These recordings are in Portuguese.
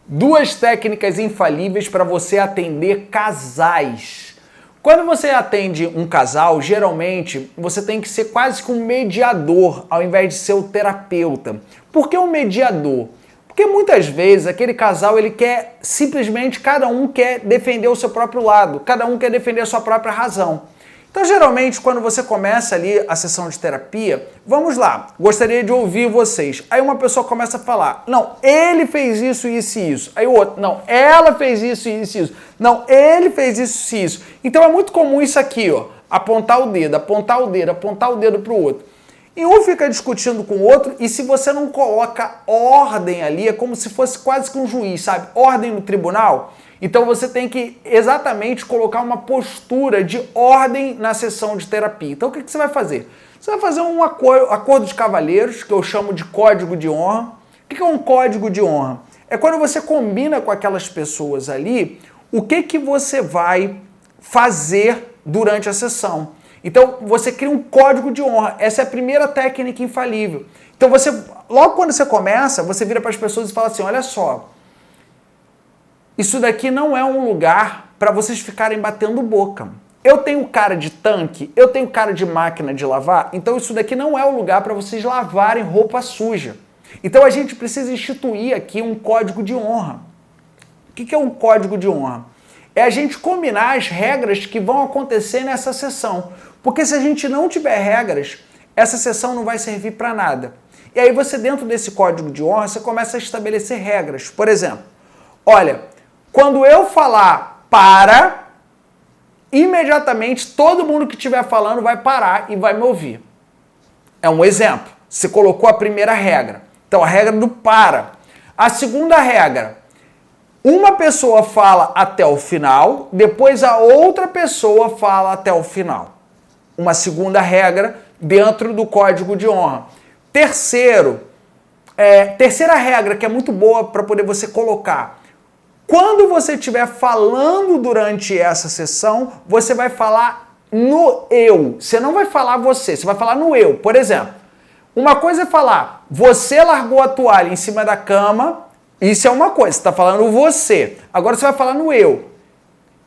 Duas técnicas infalíveis para você atender casais. Quando você atende um casal, geralmente você tem que ser quase que um mediador ao invés de ser o terapeuta. Por que um mediador? Porque muitas vezes aquele casal ele quer simplesmente, cada um quer defender o seu próprio lado, cada um quer defender a sua própria razão. Então, geralmente, quando você começa ali a sessão de terapia, vamos lá, gostaria de ouvir vocês. Aí uma pessoa começa a falar, não, ele fez isso, isso e isso. Aí o outro, não, ela fez isso, isso e isso. Não, ele fez isso e isso. Então é muito comum isso aqui, ó, apontar o dedo, apontar o dedo, apontar o dedo para o outro. E um fica discutindo com o outro, e se você não coloca ordem ali, é como se fosse quase que um juiz, sabe? Ordem no tribunal. Então você tem que exatamente colocar uma postura de ordem na sessão de terapia. Então o que você vai fazer? Você vai fazer um acordo de cavalheiros, que eu chamo de código de honra. O que é um código de honra? É quando você combina com aquelas pessoas ali o que você vai fazer durante a sessão. Então você cria um código de honra. Essa é a primeira técnica infalível. Então logo quando você começa, você vira para as pessoas e fala assim, olha só, isso daqui não é um lugar para vocês ficarem batendo boca. Eu tenho cara de tanque, eu tenho cara de máquina de lavar, então isso daqui não é o lugar para vocês lavarem roupa suja. Então a gente precisa instituir aqui um código de honra. O que é um código de honra? É a gente combinar as regras que vão acontecer nessa sessão. Porque se a gente não tiver regras, essa sessão não vai servir para nada. E aí você, dentro desse código de honra, você começa a estabelecer regras. Por exemplo, olha, quando eu falar para, imediatamente todo mundo que estiver falando vai parar e vai me ouvir. É um exemplo. Você colocou a primeira regra. Então, a regra do para. A segunda regra. Uma pessoa fala até o final, depois a outra pessoa fala até o final. Uma segunda regra dentro do código de honra. Terceira regra, que é muito boa para poder você colocar. Quando você estiver falando durante essa sessão, você vai falar no eu. Você não vai falar você vai falar no eu. Por exemplo, uma coisa é falar, você largou a toalha em cima da cama, isso é uma coisa, você está falando você. Agora você vai falar no eu.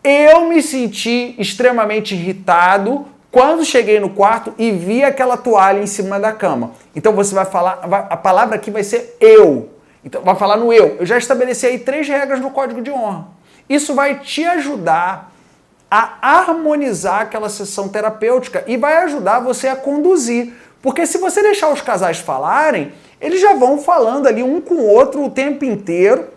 Eu me senti extremamente irritado quando cheguei no quarto e vi aquela toalha em cima da cama. Então você vai falar, a palavra aqui vai ser eu. Então, vai falar no eu. Eu já estabeleci aí 3 regras no código de honra. Isso vai te ajudar a harmonizar aquela sessão terapêutica e vai ajudar você a conduzir. Porque se você deixar os casais falarem, eles já vão falando ali um com o outro o tempo inteiro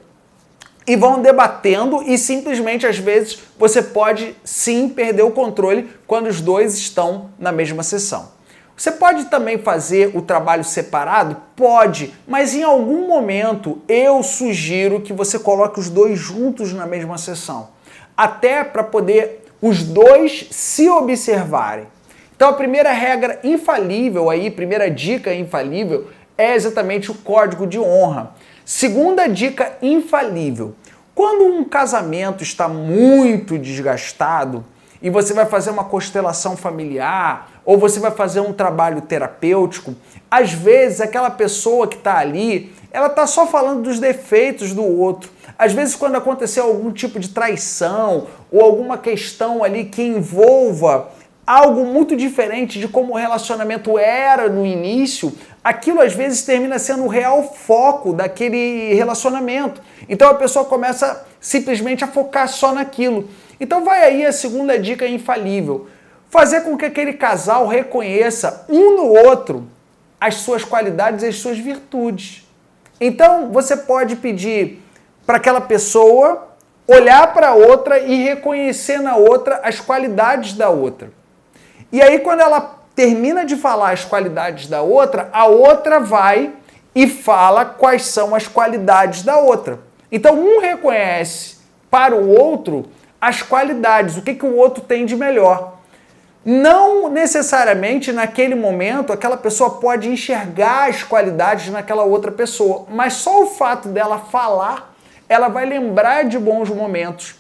e vão debatendo e simplesmente, às vezes, você pode sim perder o controle quando os dois estão na mesma sessão. Você pode também fazer o trabalho separado? Pode, mas em algum momento eu sugiro que você coloque os dois juntos na mesma sessão, até para poder os dois se observarem. Então a primeira regra infalível aí, primeira dica infalível é exatamente o código de honra. Segunda dica infalível, quando um casamento está muito desgastado, e você vai fazer uma constelação familiar, ou você vai fazer um trabalho terapêutico, às vezes aquela pessoa que está ali, ela está só falando dos defeitos do outro. Às vezes quando acontecer algum tipo de traição, ou alguma questão ali que envolva algo muito diferente de como o relacionamento era no início, aquilo às vezes termina sendo o real foco daquele relacionamento. Então a pessoa começa simplesmente a focar só naquilo. Então vai aí a segunda dica infalível. Fazer com que aquele casal reconheça um no outro as suas qualidades e as suas virtudes. Então você pode pedir para aquela pessoa olhar para a outra e reconhecer na outra as qualidades da outra. E aí quando ela termina de falar as qualidades da outra, a outra vai e fala quais são as qualidades da outra. Então um reconhece para o outro as qualidades, o que o outro tem de melhor. Não necessariamente naquele momento aquela pessoa pode enxergar as qualidades naquela outra pessoa, mas só o fato dela falar, ela vai lembrar de bons momentos.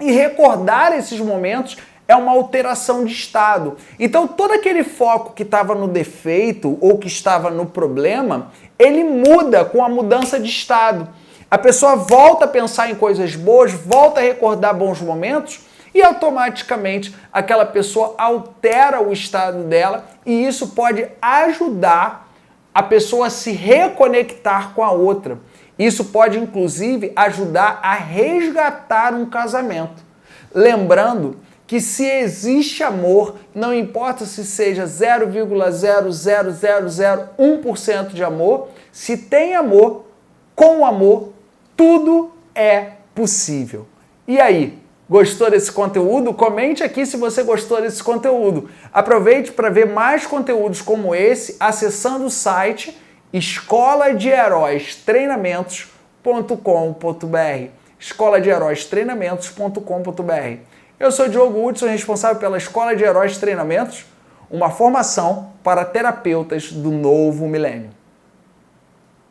E recordar esses momentos é uma alteração de estado. Então todo aquele foco que estava no defeito ou que estava no problema, ele muda com a mudança de estado. A pessoa volta a pensar em coisas boas, volta a recordar bons momentos e automaticamente aquela pessoa altera o estado dela e isso pode ajudar a pessoa a se reconectar com a outra. Isso pode, inclusive, ajudar a resgatar um casamento. Lembrando que se existe amor, não importa se seja 0,00001% de amor, se tem amor, com amor, tudo é possível. E aí, gostou desse conteúdo? Comente aqui se você gostou desse conteúdo. Aproveite para ver mais conteúdos como esse acessando o site escoladeheróistreinamentos.com.br escoladeheróistreinamentos.com.br. Eu sou Diogo Hudson, responsável pela Escola de Heróis Treinamentos, uma formação para terapeutas do novo milênio.